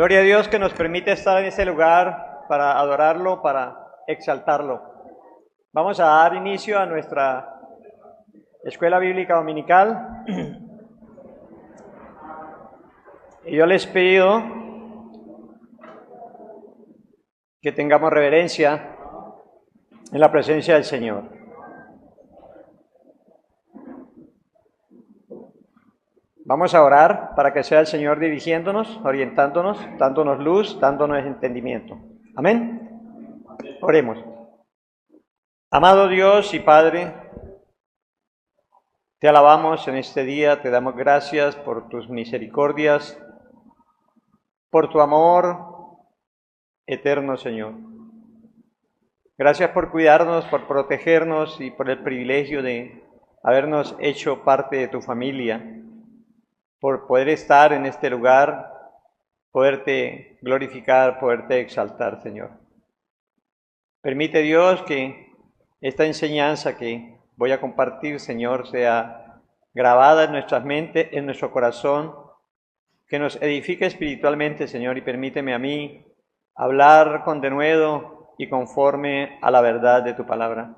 Gloria a Dios que nos permite estar en este lugar para adorarlo, para exaltarlo. Vamos a dar inicio a nuestra escuela bíblica dominical. Y yo les pido que tengamos reverencia en la presencia del Señor. Vamos a orar para que sea el Señor dirigiéndonos, orientándonos, dándonos luz, dándonos entendimiento. Amén. Oremos. Amado Dios y Padre, te alabamos en este día, te damos gracias por tus misericordias, por tu amor eterno, Señor. Gracias por cuidarnos, por protegernos y por el privilegio de habernos hecho parte de tu familia, por poder estar en este lugar, poderte glorificar, poderte exaltar, Señor. Permite, Dios, que esta enseñanza que voy a compartir, Señor, sea grabada en nuestras mentes, en nuestro corazón, que nos edifique espiritualmente, Señor, y permíteme a mí hablar con denuedo y conforme a la verdad de tu palabra.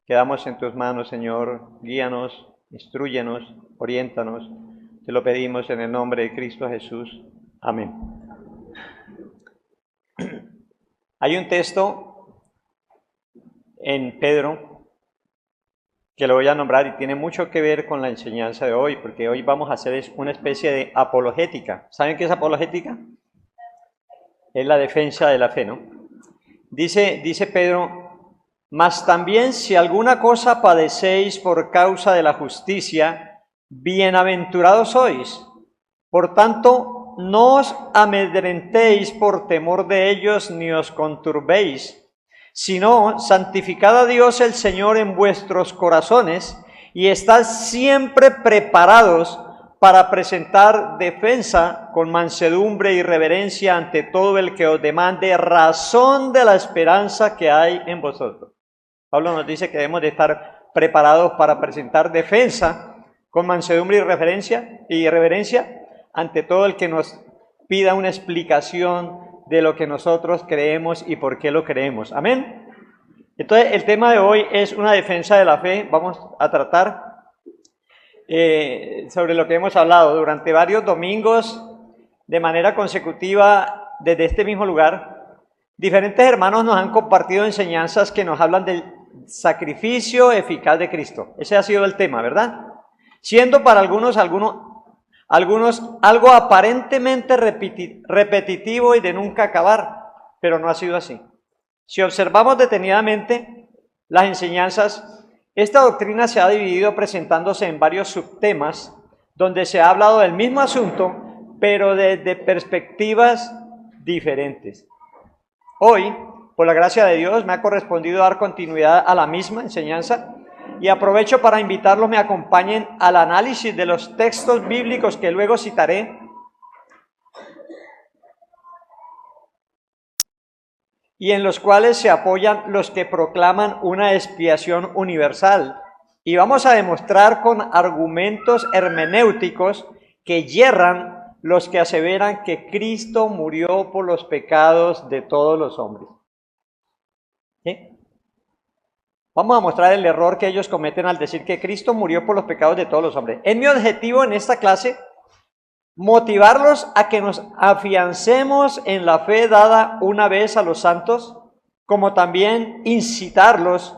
Quedamos en tus manos, Señor, guíanos, instrúyenos, oriéntanos. Te lo pedimos en el nombre de Cristo Jesús. Amén. Hay un texto en Pedro que lo voy a nombrar y tiene mucho que ver con la enseñanza de hoy, porque hoy vamos a hacer una especie de apologética. ¿Saben qué es apologética? Es la defensa de la fe, ¿no? Dice Pedro, mas también si alguna cosa padecéis por causa de la justicia, bienaventurados sois. Por tanto, no os amedrentéis por temor de ellos, ni os conturbéis, sino santificad a Dios el Señor en vuestros corazones, y estad siempre preparados para presentar defensa con mansedumbre y reverencia ante todo el que os demande razón de la esperanza que hay en vosotros. Pablo nos dice que debemos de estar preparados para presentar defensa con mansedumbre y reverencia ante todo el que nos pida una explicación de lo que nosotros creemos y por qué lo creemos. Amén. Entonces, el tema de hoy es una defensa de la fe. Vamos a tratar sobre lo que hemos hablado durante varios domingos de manera consecutiva desde este mismo lugar. Diferentes hermanos nos han compartido enseñanzas que nos hablan del sacrificio eficaz de Cristo. Ese ha sido el tema, ¿verdad? Siendo para algunos algo aparentemente repetitivo y de nunca acabar, pero no ha sido así. Si observamos detenidamente las enseñanzas, esta doctrina se ha dividido presentándose en varios subtemas, donde se ha hablado del mismo asunto, pero desde perspectivas diferentes. Hoy, por la gracia de Dios, me ha correspondido dar continuidad a la misma enseñanza, y aprovecho para invitarlos me acompañen al análisis de los textos bíblicos que luego citaré. Y en los cuales se apoyan los que proclaman una expiación universal. Y vamos a demostrar con argumentos hermenéuticos que yerran los que aseveran que Cristo murió por los pecados de todos los hombres. ¿Sí? Vamos a mostrar el error que ellos cometen al decir que Cristo murió por los pecados de todos los hombres. Es mi objetivo en esta clase motivarlos a que nos afiancemos en la fe dada una vez a los santos, como también incitarlos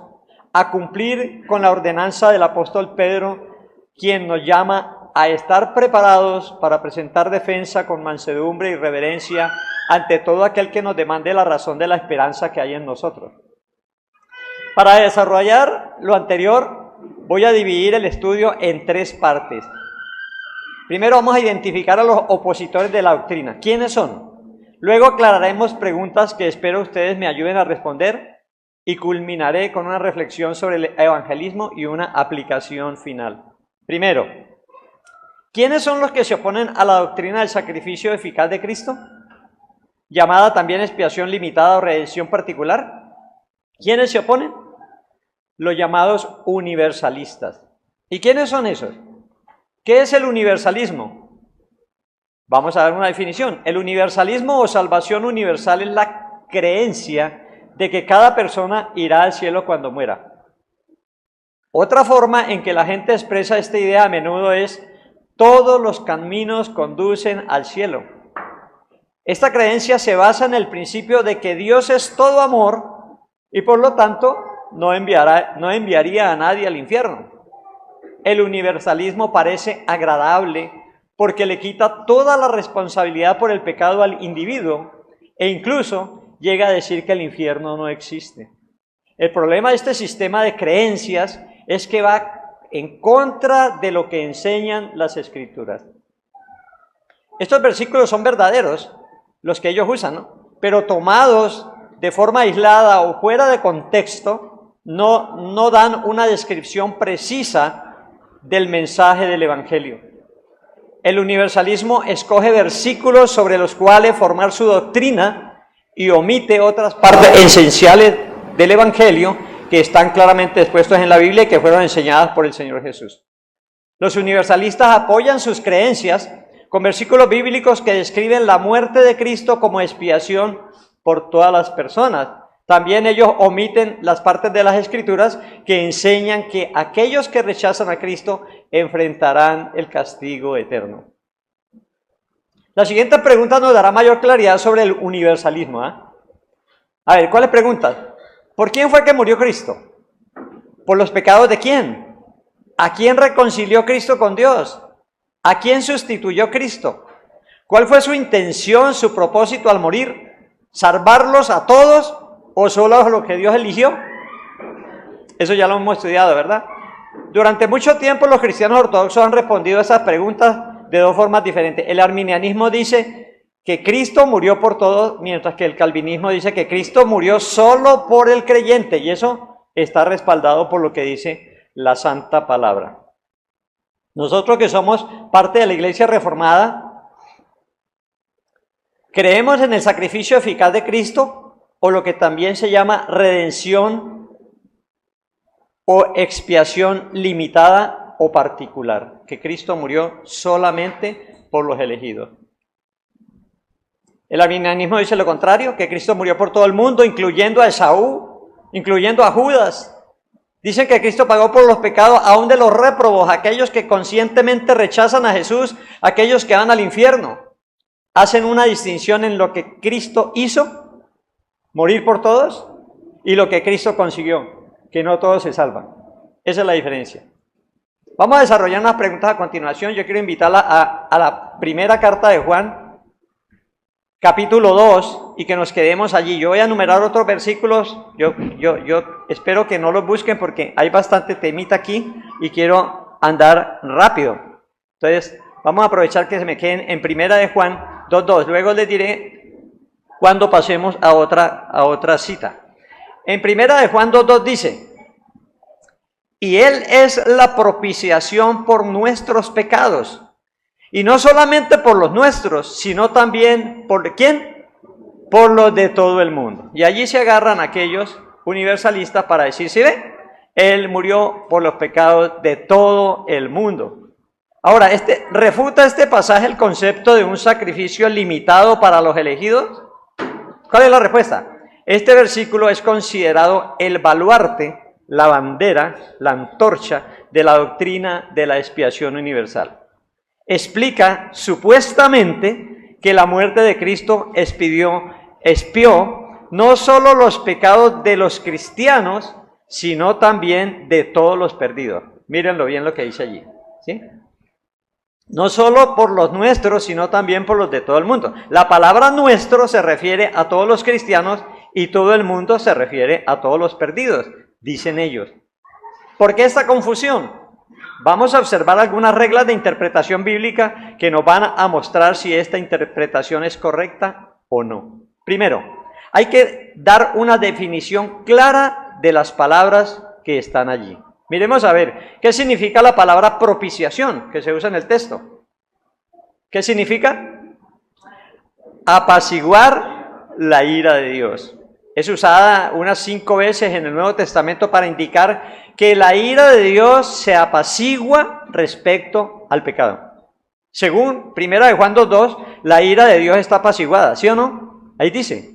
a cumplir con la ordenanza del apóstol Pedro, quien nos llama a estar preparados para presentar defensa con mansedumbre y reverencia ante todo aquel que nos demande la razón de la esperanza que hay en nosotros. Para desarrollar lo anterior, voy a dividir el estudio en tres partes. Primero vamos a identificar a los opositores de la doctrina. ¿Quiénes son? Luego aclararemos preguntas que espero ustedes me ayuden a responder y culminaré con una reflexión sobre el evangelismo y una aplicación final. Primero, ¿quiénes son los que se oponen a la doctrina del sacrificio eficaz de Cristo? Llamada también expiación limitada o redención particular. ¿Quiénes se oponen? Los llamados universalistas. ¿Y quiénes son esos? ¿Qué es el universalismo? Vamos a dar una definición. El universalismo o salvación universal es la creencia de que cada persona irá al cielo cuando muera. Otra forma en que la gente expresa esta idea a menudo es: todos los caminos conducen al cielo. Esta creencia se basa en el principio de que Dios es todo amor y por lo tanto no enviaría a nadie al infierno. El universalismo parece agradable porque le quita toda la responsabilidad por el pecado al individuo e incluso llega a decir que el infierno no existe. El problema de este sistema de creencias es que va en contra de lo que enseñan las Escrituras. Estos versículos son verdaderos, los que ellos usan, ¿no? Pero tomados de forma aislada o fuera de contexto, no dan una descripción precisa del mensaje del Evangelio. El universalismo escoge versículos sobre los cuales formar su doctrina y omite otras partes esenciales del Evangelio que están claramente expuestos en la Biblia y que fueron enseñadas por el Señor Jesús. Los universalistas apoyan sus creencias con versículos bíblicos que describen la muerte de Cristo como expiación por todas las personas. También ellos omiten las partes de las Escrituras que enseñan que aquellos que rechazan a Cristo enfrentarán el castigo eterno. La siguiente pregunta nos dará mayor claridad sobre el universalismo. A ver, ¿cuáles preguntas? ¿Por quién fue que murió Cristo? ¿Por los pecados de quién? ¿A quién reconcilió Cristo con Dios? ¿A quién sustituyó Cristo? ¿Cuál fue su intención, su propósito al morir? ¿Salvarlos a todos o solo a los que Dios eligió? Eso ya lo hemos estudiado, ¿verdad? Durante mucho tiempo los cristianos ortodoxos han respondido a esas preguntas de dos formas diferentes. El arminianismo dice que Cristo murió por todos, mientras que el calvinismo dice que Cristo murió solo por el creyente, y eso está respaldado por lo que dice la Santa Palabra. Nosotros que somos parte de la Iglesia Reformada, creemos en el sacrificio eficaz de Cristo, o lo que también se llama redención o expiación limitada o particular, que Cristo murió solamente por los elegidos. El arminianismo dice lo contrario, que Cristo murió por todo el mundo, incluyendo a Esaú, incluyendo a Judas. Dicen que Cristo pagó por los pecados aún de los réprobos, aquellos que conscientemente rechazan a Jesús, aquellos que van al infierno. Hacen una distinción en lo que Cristo hizo, morir por todos, y lo que Cristo consiguió, que no todos se salvan. Esa es la diferencia. Vamos a desarrollar unas preguntas a continuación. Yo quiero invitarla a la primera carta de Juan, capítulo 2, y que nos quedemos allí. Yo voy a enumerar otros versículos. Yo espero que no los busquen porque hay bastante temita aquí y quiero andar rápido. Entonces, vamos a aprovechar que se me queden en primera de Juan 2:2. Luego les diré cuando pasemos a otra cita. En primera de Juan 2:2 dice: y Él es la propiciación por nuestros pecados. Y no solamente por los nuestros, sino también ¿por quién? Por los de todo el mundo. Y allí se agarran aquellos universalistas para decir, ¿sí ve? Él murió por los pecados de todo el mundo. Ahora, ¿refuta este pasaje el concepto de un sacrificio limitado para los elegidos? ¿Cuál es la respuesta? Este versículo es considerado el baluarte, la bandera, la antorcha de la doctrina de la expiación universal. Explica supuestamente que la muerte de Cristo expió no solo los pecados de los cristianos, sino también de todos los perdidos. Mírenlo bien lo que dice allí, ¿sí? No solo por los nuestros, sino también por los de todo el mundo. La palabra nuestro se refiere a todos los cristianos y todo el mundo se refiere a todos los perdidos, dicen ellos. ¿Por qué esta confusión? Vamos a observar algunas reglas de interpretación bíblica que nos van a mostrar si esta interpretación es correcta o no. Primero, hay que dar una definición clara de las palabras que están allí. Miremos a ver, ¿qué significa la palabra propiciación que se usa en el texto? ¿Qué significa? Apaciguar la ira de Dios. Es usada unas 5 veces en el Nuevo Testamento para indicar que la ira de Dios se apacigua respecto al pecado. Según 1 Juan 2:2, la ira de Dios está apaciguada, ¿sí o no? Ahí dice.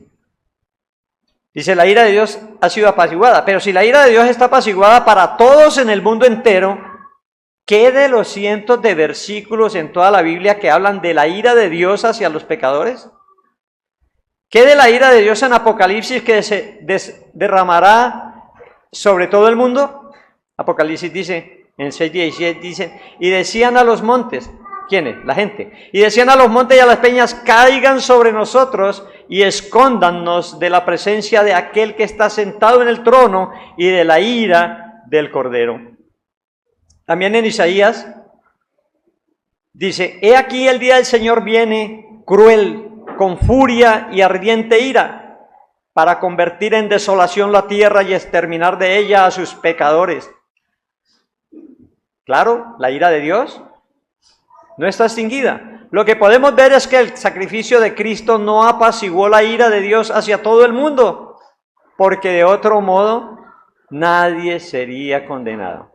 Dice, la ira de Dios ha sido apaciguada. Pero si la ira de Dios está apaciguada para todos en el mundo entero, ¿qué de los cientos de versículos en toda la Biblia que hablan de la ira de Dios hacia los pecadores? ¿Qué de la ira de Dios en Apocalipsis que se derramará sobre todo el mundo? Apocalipsis dice, en 6:17 dice, y decían a los montes, ¿quiénes? La gente. Y decían a los montes y a las peñas, caigan sobre nosotros y escóndannos de la presencia de aquel que está sentado en el trono y de la ira del Cordero. También en Isaías dice, he aquí el día del Señor viene cruel, con furia y ardiente ira, para convertir en desolación la tierra y exterminar de ella a sus pecadores. Claro, la ira de Dios no está extinguida. Lo que podemos ver es que el sacrificio de Cristo no apaciguó la ira de Dios hacia todo el mundo, porque de otro modo nadie sería condenado.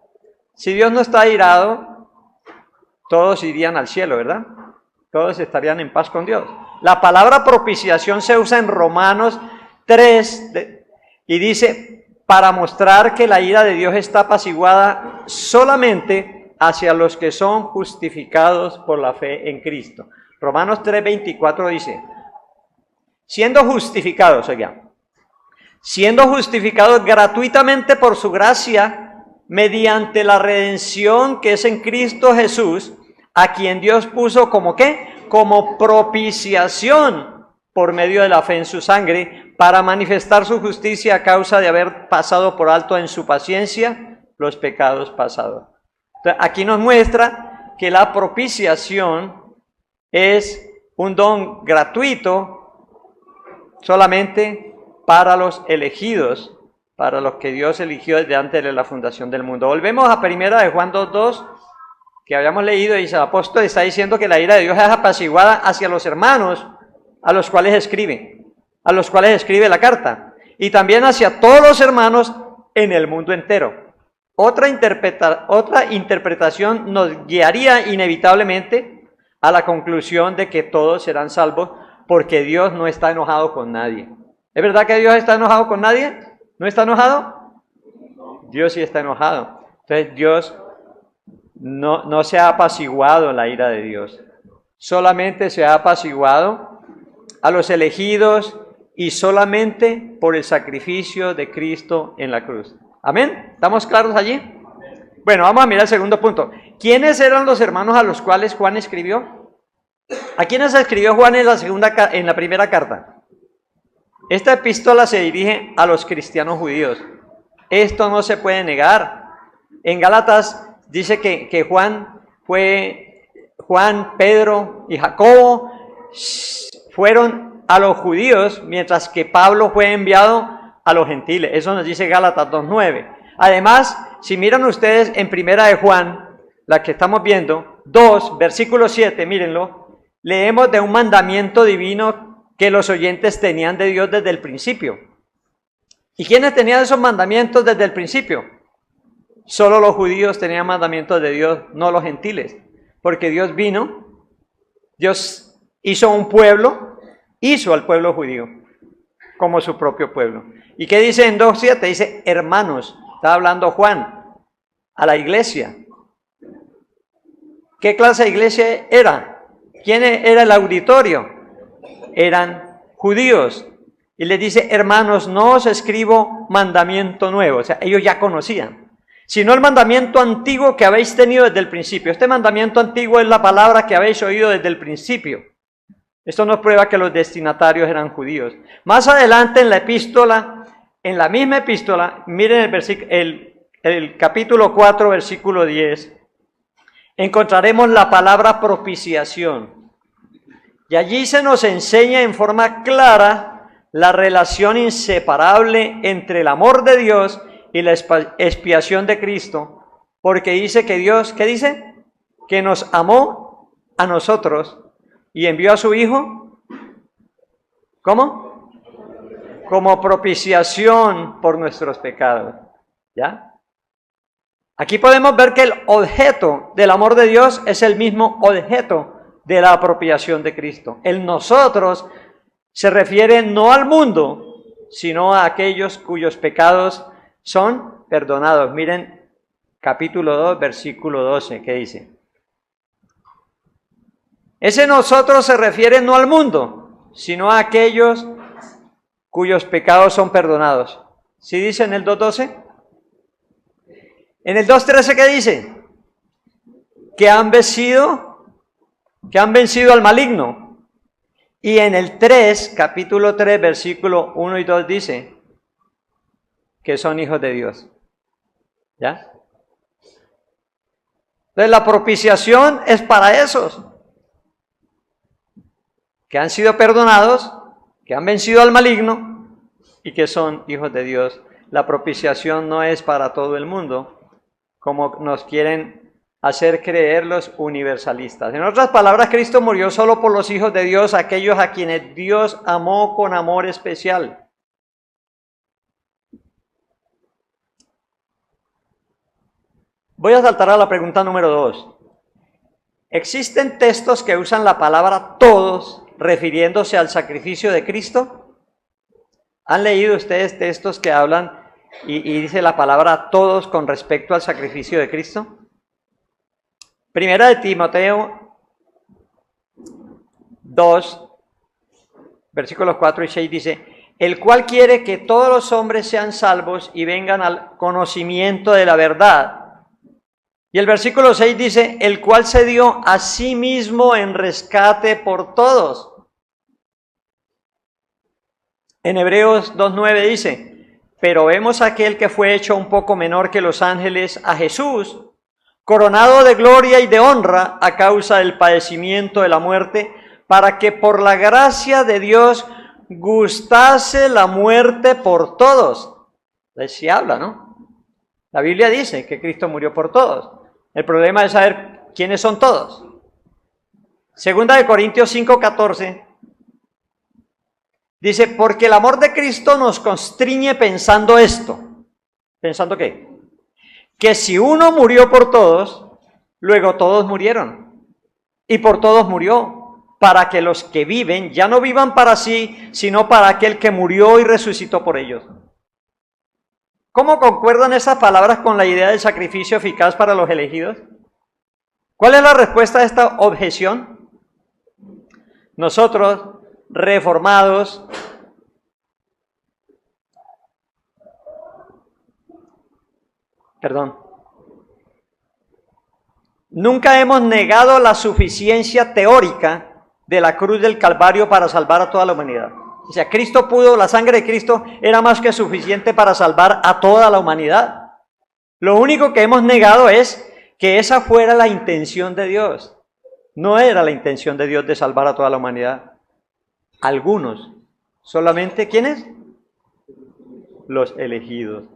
Si Dios no está airado, todos irían al cielo, ¿verdad? Todos estarían en paz con Dios. La palabra propiciación se usa en Romanos 3 y dice, para mostrar que la ira de Dios está apaciguada solamente hacia los que son justificados por la fe en Cristo. Romanos 3:24 dice, siendo justificados gratuitamente por su gracia, mediante la redención que es en Cristo Jesús, a quien Dios puso como ¿qué? Como propiciación por medio de la fe en su sangre, para manifestar su justicia a causa de haber pasado por alto en su paciencia los pecados pasados. Entonces, aquí nos muestra que la propiciación es un don gratuito solamente para los elegidos, para los que Dios eligió desde antes de la fundación del mundo. Volvemos a 1 Juan 2:2, que habíamos leído, y dice, el apóstol está diciendo que la ira de Dios es apaciguada hacia los hermanos a los cuales escribe la carta, y también hacia todos los hermanos en el mundo entero. Otra interpretación nos guiaría inevitablemente a la conclusión de que todos serán salvos, porque Dios no está enojado con nadie. ¿Es verdad que Dios está enojado con nadie? ¿No está enojado? Dios sí está enojado. Entonces Dios no se ha apaciguado la ira de Dios. Solamente se ha apaciguado a los elegidos y solamente por el sacrificio de Cristo en la cruz. ¿Amén? ¿Estamos claros allí? Bueno, vamos a mirar el segundo punto. ¿Quiénes eran los hermanos a los cuales Juan escribió? ¿A quiénes escribió Juan en la primera carta? Esta epístola se dirige a los cristianos judíos. Esto no se puede negar. En Gálatas dice que Juan, Pedro y Jacobo fueron a los judíos, mientras que Pablo fue enviado a los gentiles. Eso nos dice Gálatas 2:9. Además, si miran ustedes en 1 Juan, la que estamos viendo, 2, versículo 7, mírenlo, leemos de un mandamiento divino que los oyentes tenían de Dios desde el principio. ¿Y quiénes tenían esos mandamientos desde el principio? Solo los judíos tenían mandamientos de Dios, no los gentiles. Porque Dios vino, Dios hizo un pueblo, hizo al pueblo judío como su propio pueblo. ¿Y qué dice en 2:7? Dice, hermanos, está hablando Juan a la iglesia. ¿Qué clase de iglesia era? ¿Quién era el auditorio? Eran judíos. Y les dice, hermanos, no os escribo mandamiento nuevo. O sea, ellos ya conocían, sino el mandamiento antiguo que habéis tenido desde el principio. Este mandamiento antiguo es la palabra que habéis oído desde el principio. Esto nos prueba que los destinatarios eran judíos. Más adelante en la misma epístola, miren el capítulo 4, versículo 10, encontraremos la palabra propiciación. Y allí se nos enseña en forma clara la relación inseparable entre el amor de Dios y la expiación de Cristo, porque dice que Dios, ¿qué dice? Que nos amó a nosotros y envió a su Hijo, ¿cómo? Como propiciación por nuestros pecados, ¿ya? Aquí podemos ver que el objeto del amor de Dios es el mismo objeto de la apropiación de Cristo. El nosotros se refiere no al mundo, sino a aquellos cuyos pecados son perdonados. Miren capítulo 2, versículo 12, ¿qué dice? Ese nosotros se refiere no al mundo, sino a aquellos cuyos pecados son perdonados. ¿Sí dice en el 2.12? En el 2.13, ¿qué dice? Que han vencido al maligno. Y en el 3, capítulo 3, versículo 1 y 2 dice que son hijos de Dios. ¿Ya? Entonces la propiciación es para esos que han sido perdonados, que han vencido al maligno y que son hijos de Dios. La propiciación no es para todo el mundo, como nos quieren hacer creer los universalistas. En otras palabras, Cristo murió solo por los hijos de Dios, aquellos a quienes Dios amó con amor especial. Voy a saltar a la pregunta número 2. ¿Existen textos que usan la palabra todos refiriéndose al sacrificio de Cristo? ¿Han leído ustedes textos que hablan y dice la palabra todos con respecto al sacrificio de Cristo? Primera de Timoteo 2, versículos 4 y 6 dice, el cual quiere que todos los hombres sean salvos y vengan al conocimiento de la verdad. Y el versículo 6 dice, el cual se dio a sí mismo en rescate por todos. En Hebreos 2.9 dice, pero vemos a aquel que fue hecho un poco menor que los ángeles, a Jesús, coronado de gloria y de honra a causa del padecimiento de la muerte, para que por la gracia de Dios gustase la muerte por todos. Así habla, ¿no? La Biblia dice que Cristo murió por todos. El problema es saber quiénes son todos. Segunda de Corintios 5:14 dice, porque el amor de Cristo nos constriñe pensando esto. ¿Pensando qué? Que si uno murió por todos, luego todos murieron. Y por todos murió, para que los que viven ya no vivan para sí, sino para aquel que murió y resucitó por ellos. ¿Cómo concuerdan esas palabras con la idea del sacrificio eficaz para los elegidos? ¿Cuál es la respuesta a esta objeción? Nosotros, reformados, nunca hemos negado la suficiencia teórica de la cruz del Calvario para salvar a toda la humanidad. O sea, Cristo pudo, la sangre de Cristo era más que suficiente para salvar a toda la humanidad. Lo único que hemos negado es que esa fuera la intención de Dios. No era la intención de Dios de salvar a toda la humanidad. Algunos. ¿Solamente quiénes? Los elegidos.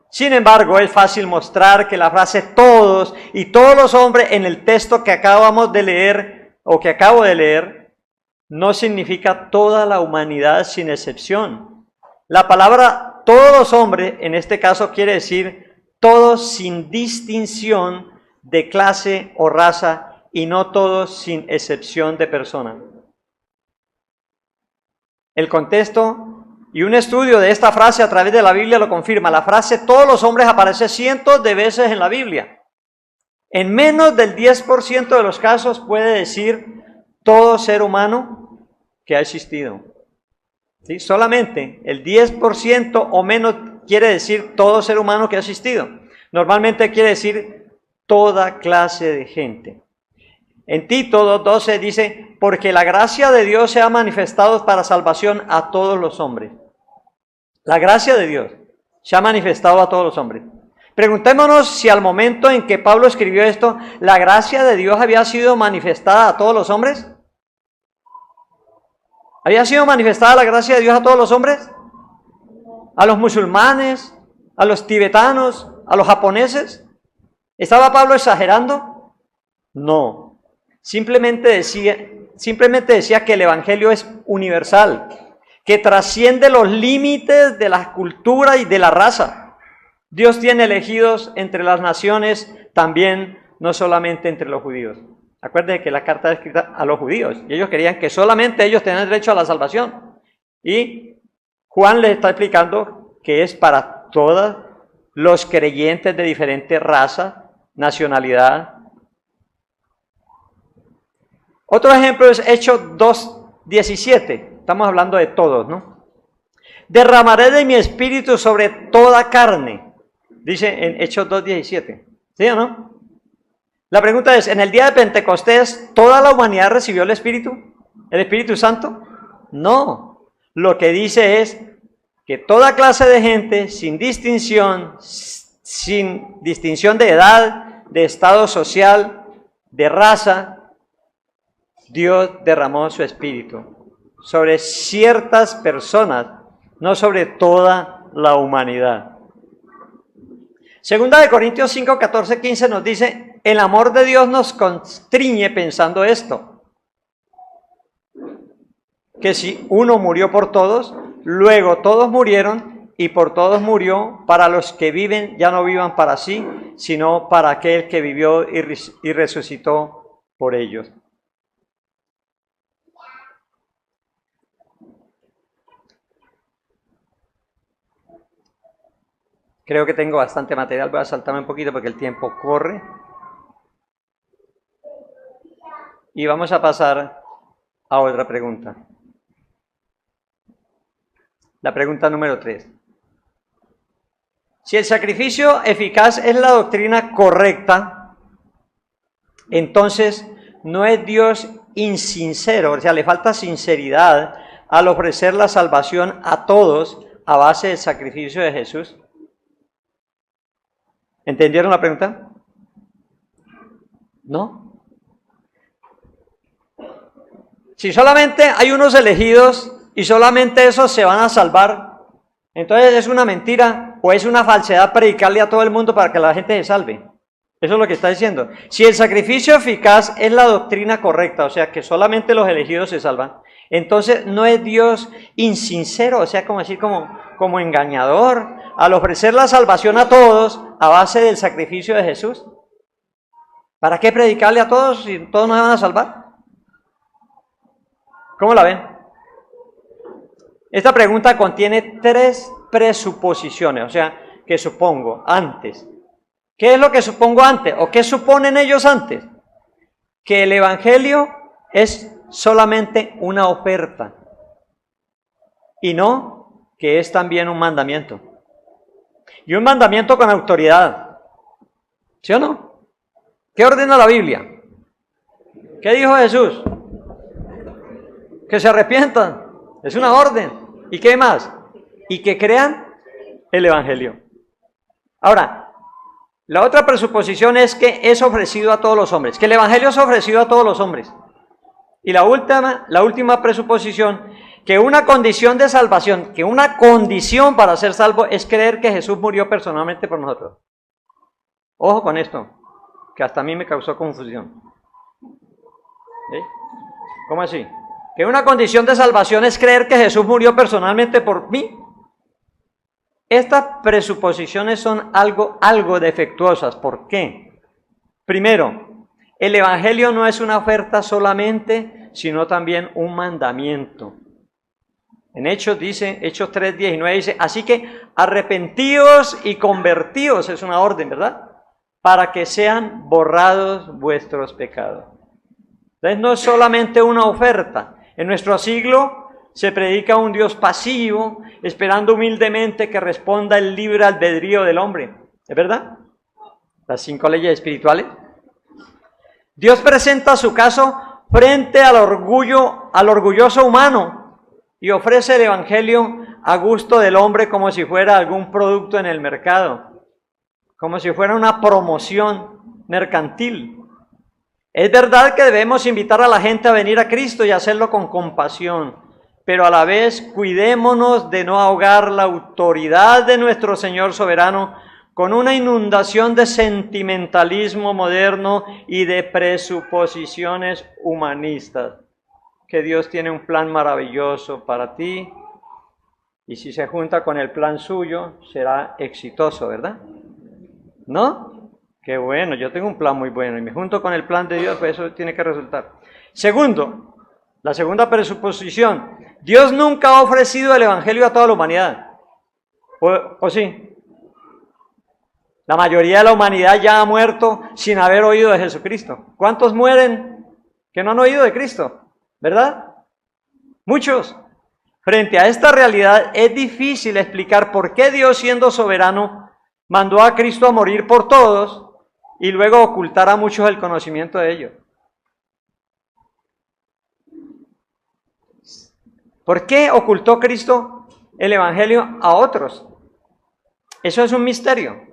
Sin embargo, es fácil mostrar que la frase todos y todos los hombres en el texto que acabamos de leer o que acabo de leer no significa toda la humanidad sin excepción. La palabra todos los hombres en este caso quiere decir todos sin distinción de clase o raza y no todos sin excepción de persona. El contexto y un estudio de esta frase a través de la Biblia lo confirma. La frase todos los hombres aparece cientos de veces en la Biblia. En menos del 10% de los casos puede decir todo ser humano que ha existido. ¿Sí? Solamente el 10% o menos quiere decir todo ser humano que ha existido. Normalmente quiere decir toda clase de gente. En Tito 2:12 dice, porque la gracia de Dios se ha manifestado para salvación a todos los hombres. La gracia de Dios se ha manifestado a todos los hombres. Preguntémonos si al momento en que Pablo escribió esto, la gracia de Dios había sido manifestada a todos los hombres. ¿Había sido manifestada la gracia de Dios a todos los hombres? ¿A los musulmanes? ¿A los tibetanos? ¿A los japoneses? ¿Estaba Pablo exagerando? No. Simplemente decía que el Evangelio es universal, que trasciende los límites de la cultura y de la raza. Dios tiene elegidos entre las naciones también, no solamente entre los judíos. Acuérdense que la carta es escrita a los judíos y ellos querían que solamente ellos tenían derecho a la salvación. Y Juan les está explicando que es para todos los creyentes de diferente raza, nacionalidad. Otro ejemplo es Hechos 2:17. Estamos hablando de todos, ¿no? Derramaré de mi espíritu sobre toda carne, dice en Hechos 2:17. ¿Sí o no? La pregunta es, ¿en el día de Pentecostés toda la humanidad recibió el Espíritu Santo? No. Lo que dice es que toda clase de gente, sin distinción de edad, de estado social, de raza, Dios derramó su Espíritu sobre ciertas personas, no sobre toda la humanidad. Segunda de Corintios 5, 14, 15 nos dice, el amor de Dios nos constriñe pensando esto, que si uno murió por todos, luego todos murieron y por todos murió, para los que viven ya no vivan para sí, sino para aquel que vivió y resucitó por ellos. Creo que tengo bastante material, voy a saltarme un poquito porque el tiempo corre. Y vamos a pasar a otra pregunta. La pregunta número 3. Si el sacrificio eficaz es la doctrina correcta, entonces no es Dios insincero, o sea, le falta sinceridad al ofrecer la salvación a todos a base del sacrificio de Jesús. ¿Entendieron la pregunta? ¿No? Si solamente hay unos elegidos y solamente esos se van a salvar, entonces es una mentira o es una falsedad predicarle a todo el mundo para que la gente se salve. Eso es lo que está diciendo. Si el sacrificio eficaz es la doctrina correcta, o sea que solamente los elegidos se salvan, entonces no es Dios insincero, o sea, como engañador, al ofrecer la salvación a todos a base del sacrificio de Jesús. ¿Para qué predicarle a todos si todos no se van a salvar? ¿Cómo la ven? Esta pregunta contiene 3 presuposiciones, o sea, que supongo antes. ¿Qué es lo que supongo antes? ¿O qué suponen ellos antes? Que el Evangelio es solamente una oferta y no que es también un mandamiento. Y un mandamiento con autoridad. ¿Sí o no? ¿Qué ordena la Biblia? ¿Qué dijo Jesús? Que se arrepientan. Es una orden. ¿Y qué más? Y que crean el Evangelio. Ahora, la otra presuposición es que es ofrecido a todos los hombres. Que el Evangelio es ofrecido a todos los hombres. Y la última presuposición, que una condición de salvación, que una condición para ser salvo es creer que Jesús murió personalmente por nosotros. Ojo con esto, que hasta a mí me causó confusión. ¿Sí? ¿Cómo así? Que una condición de salvación es creer que Jesús murió personalmente por mí. Estas presuposiciones son algo defectuosas. ¿Por qué? Primero, el Evangelio no es una oferta solamente, sino también un mandamiento. En Hechos 3:19 dice, así que arrepentíos y convertíos, es una orden, ¿verdad? Para que sean borrados vuestros pecados. Entonces no es solamente una oferta. En nuestro siglo se predica un Dios pasivo, esperando humildemente que responda el libre albedrío del hombre. ¿Es verdad? Las 5 leyes espirituales. Dios presenta su caso frente al orgulloso humano y ofrece el Evangelio a gusto del hombre como si fuera algún producto en el mercado, como si fuera una promoción mercantil. Es verdad que debemos invitar a la gente a venir a Cristo y hacerlo con compasión, pero a la vez cuidémonos de no ahogar la autoridad de nuestro Señor soberano con una inundación de sentimentalismo moderno y de presuposiciones humanistas. Que Dios tiene un plan maravilloso para ti y si se junta con el plan suyo será exitoso, ¿verdad? ¿No? Qué bueno, yo tengo un plan muy bueno y me junto con el plan de Dios, pues eso tiene que resultar. Segundo, la segunda presuposición, Dios nunca ha ofrecido el Evangelio a toda la humanidad. ¿O sí? La mayoría de la humanidad ya ha muerto sin haber oído de Jesucristo. ¿Cuántos mueren que no han oído de Cristo? ¿Verdad? Muchos. Frente a esta realidad es difícil explicar por qué Dios, siendo soberano, mandó a Cristo a morir por todos y luego ocultar a muchos el conocimiento de ello. ¿Por qué ocultó Cristo el Evangelio a otros? Eso es un misterio.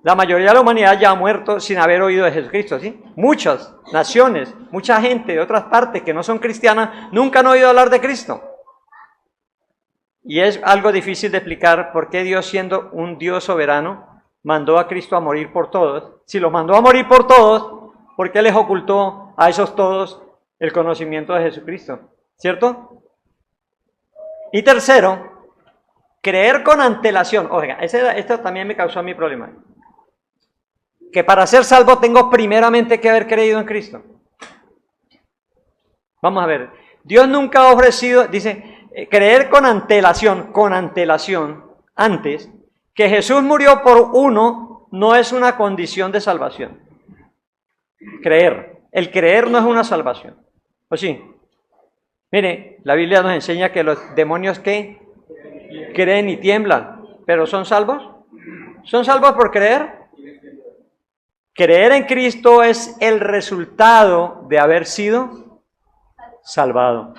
La mayoría de la humanidad ya ha muerto sin haber oído de Jesucristo, ¿sí? Muchas naciones, mucha gente de otras partes que no son cristianas, nunca han oído hablar de Cristo. Y es algo difícil de explicar por qué Dios, siendo un Dios soberano, mandó a Cristo a morir por todos. Si los mandó a morir por todos, ¿por qué les ocultó a esos todos el conocimiento de Jesucristo? ¿Cierto? Y tercero, creer con antelación. Oiga, esto también me causó a mí problema. Que para ser salvo tengo primeramente que haber creído en Cristo. Vamos a ver, Dios nunca ha ofrecido, dice, creer con antelación, antes, que Jesús murió por uno no es una condición de salvación. El creer no es una salvación. ¿O sí? Mire, la Biblia nos enseña que los demonios que creen y tiemblan, pero ¿son salvos? ¿Son salvos por creer? Creer en Cristo es el resultado de haber sido salvado.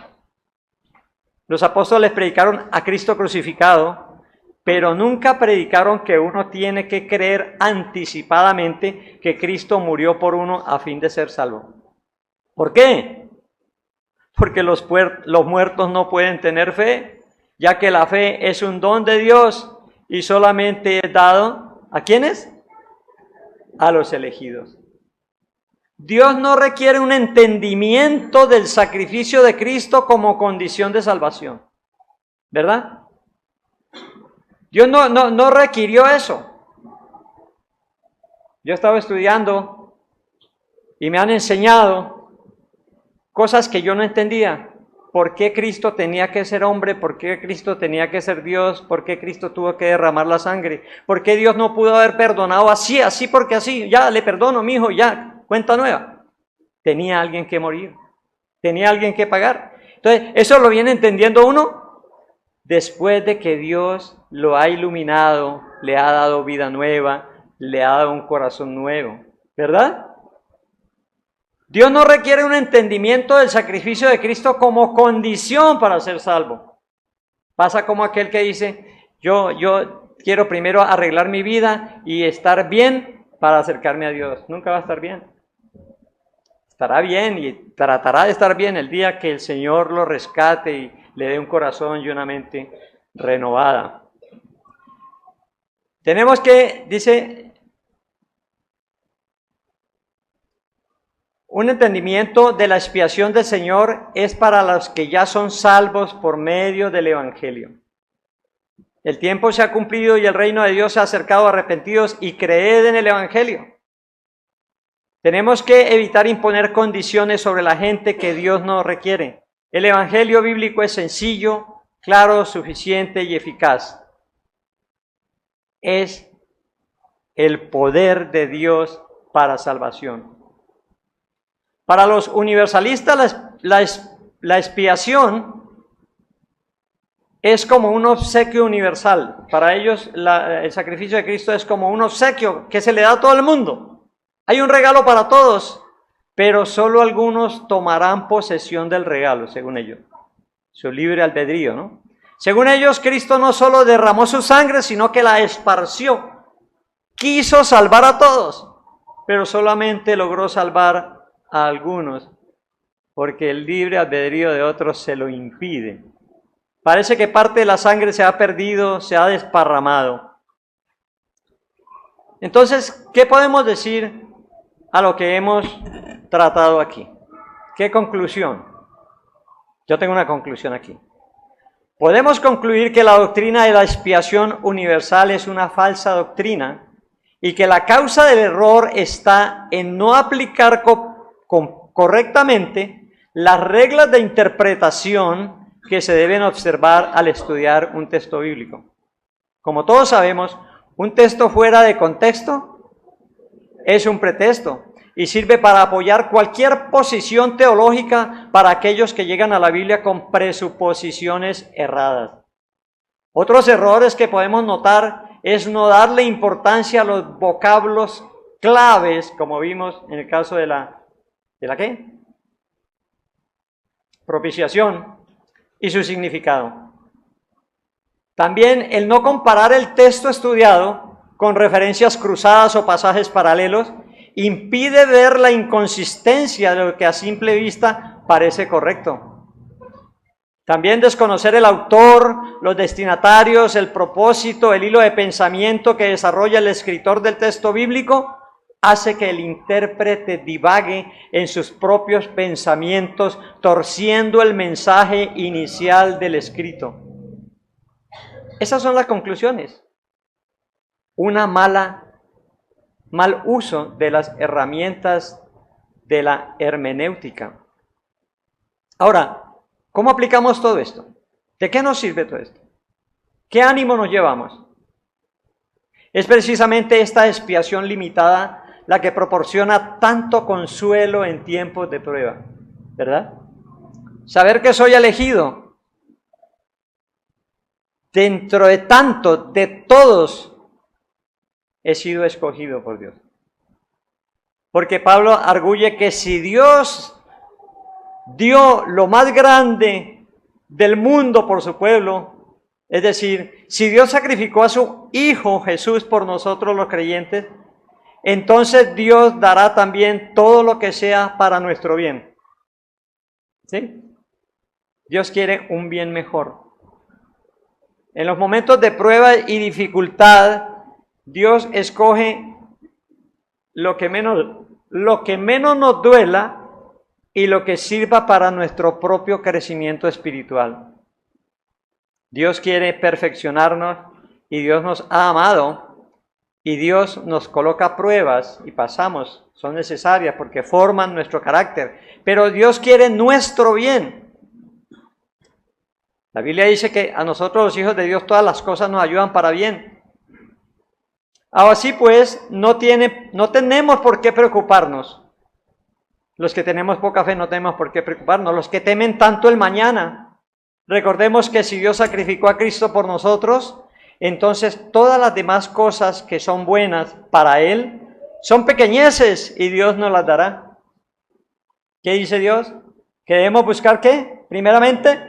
Los apóstoles predicaron a Cristo crucificado, pero nunca predicaron que uno tiene que creer anticipadamente que Cristo murió por uno a fin de ser salvo. ¿Por qué? Porque los muertos no pueden tener fe, ya que la fe es un don de Dios y solamente es dado ¿a quiénes? A los elegidos. Dios no requiere un entendimiento del sacrificio de Cristo como condición de salvación, ¿verdad? Dios no requirió eso. Yo estaba estudiando y me han enseñado cosas que yo no entendía. ¿Por qué Cristo tenía que ser hombre? ¿Por qué Cristo tenía que ser Dios? ¿Por qué Cristo tuvo que derramar la sangre? ¿Por qué Dios no pudo haber perdonado así, porque así? Ya, le perdono, mi hijo, ya, cuenta nueva. Tenía alguien que morir, tenía alguien que pagar. Entonces, eso lo viene entendiendo uno después de que Dios lo ha iluminado, le ha dado vida nueva, le ha dado un corazón nuevo, ¿verdad? Dios no requiere un entendimiento del sacrificio de Cristo como condición para ser salvo. Pasa como aquel que dice, yo quiero primero arreglar mi vida y estar bien para acercarme a Dios. Nunca va a estar bien. Estará bien y tratará de estar bien el día que el Señor lo rescate y le dé un corazón y una mente renovada. Tenemos que, dice, un entendimiento de la expiación del Señor es para los que ya son salvos por medio del Evangelio. El tiempo se ha cumplido y el reino de Dios se ha acercado, arrepentidos y creed en el Evangelio. Tenemos que evitar imponer condiciones sobre la gente que Dios no requiere. El Evangelio bíblico es sencillo, claro, suficiente y eficaz. Es el poder de Dios para salvación. Para los universalistas, la expiación es como un obsequio universal. Para ellos, el sacrificio de Cristo es como un obsequio que se le da a todo el mundo. Hay un regalo para todos, pero solo algunos tomarán posesión del regalo, según ellos. Su libre albedrío, ¿no? Según ellos, Cristo no solo derramó su sangre, sino que la esparció. Quiso salvar a todos, pero solamente logró salvar a algunos, porque el libre albedrío de otros se lo impide. Parece que parte de la sangre se ha perdido, se ha desparramado. Entonces, ¿qué podemos decir a lo que hemos tratado aquí? ¿Qué conclusión? Yo tengo una conclusión aquí. Podemos concluir que la doctrina de la expiación universal es una falsa doctrina y que la causa del error está en no aplicar correctamente las reglas de interpretación que se deben observar al estudiar un texto bíblico. Como todos sabemos, un texto fuera de contexto es un pretexto y sirve para apoyar cualquier posición teológica para aquellos que llegan a la Biblia con presuposiciones erradas. Otros errores que podemos notar es no darle importancia a los vocablos claves, como vimos en el caso de la ¿qué? Propiciación y su significado. También el no comparar el texto estudiado con referencias cruzadas o pasajes paralelos impide ver la inconsistencia de lo que a simple vista parece correcto. También desconocer el autor, los destinatarios, el propósito, el hilo de pensamiento que desarrolla el escritor del texto bíblico hace que el intérprete divague en sus propios pensamientos, torciendo el mensaje inicial del escrito. Esas son las conclusiones. Mal uso de las herramientas de la hermenéutica. Ahora, ¿cómo aplicamos todo esto? ¿De qué nos sirve todo esto? ¿Qué ánimo nos llevamos? Es precisamente esta expiación limitada la que proporciona tanto consuelo en tiempos de prueba, ¿verdad? Saber que soy elegido. Dentro de tanto, de todos, he sido escogido por Dios. Porque Pablo arguye que si Dios dio lo más grande del mundo por su pueblo, es decir, si Dios sacrificó a su Hijo Jesús por nosotros los creyentes, entonces Dios dará también todo lo que sea para nuestro bien. ¿Sí? Dios quiere un bien mejor. En los momentos de prueba y dificultad, Dios escoge lo que menos nos duela y lo que sirva para nuestro propio crecimiento espiritual. Dios quiere perfeccionarnos y Dios nos ha amado y Dios nos coloca pruebas y pasamos, son necesarias porque forman nuestro carácter, pero Dios quiere nuestro bien. La Biblia dice que a nosotros los hijos de Dios todas las cosas nos ayudan para bien. Así pues, no tenemos por qué preocuparnos. Los que tenemos poca fe no tenemos por qué preocuparnos. Los que temen tanto el mañana. Recordemos que si Dios sacrificó a Cristo por nosotros, entonces todas las demás cosas que son buenas para Él son pequeñeces y Dios nos las dará. ¿Qué dice Dios? Que debemos buscar ¿qué? Primeramente,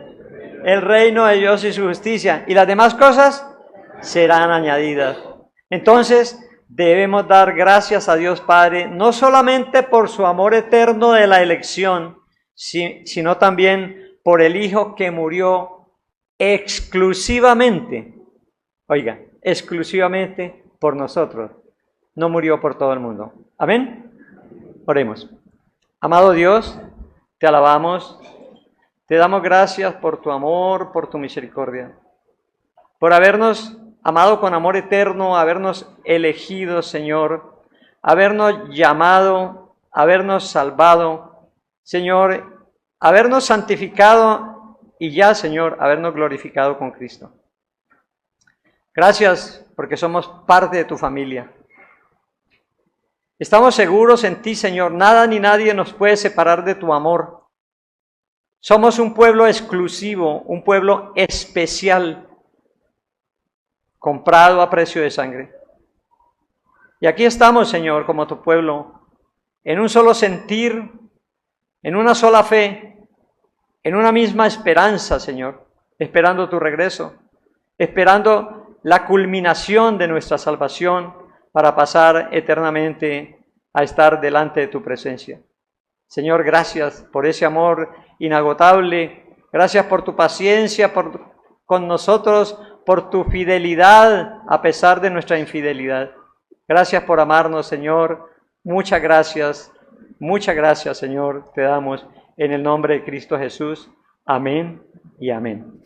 el reino de Dios y su justicia. Y las demás cosas serán añadidas. Entonces, debemos dar gracias a Dios Padre, no solamente por su amor eterno de la elección, sino también por el Hijo que murió exclusivamente por nosotros. No murió por todo el mundo. Amén. Oremos. Amado Dios, te alabamos, te damos gracias por tu amor, por tu misericordia, por habernos amado con amor eterno, habernos elegido, Señor, habernos llamado, habernos salvado, Señor, habernos santificado y ya, Señor, habernos glorificado con Cristo. Gracias porque somos parte de tu familia. Estamos seguros en ti, Señor. Nada ni nadie nos puede separar de tu amor. Somos un pueblo exclusivo, un pueblo especial, comprado a precio de sangre. Y aquí estamos, Señor, como tu pueblo, en un solo sentir, en una sola fe, en una misma esperanza, Señor, esperando tu regreso, esperando la culminación de nuestra salvación para pasar eternamente a estar delante de tu presencia. Señor, gracias por ese amor inagotable, gracias por tu paciencia con nosotros, por tu fidelidad a pesar de nuestra infidelidad. Gracias por amarnos, Señor. Muchas gracias, Señor, te damos en el nombre de Cristo Jesús. Amén y amén.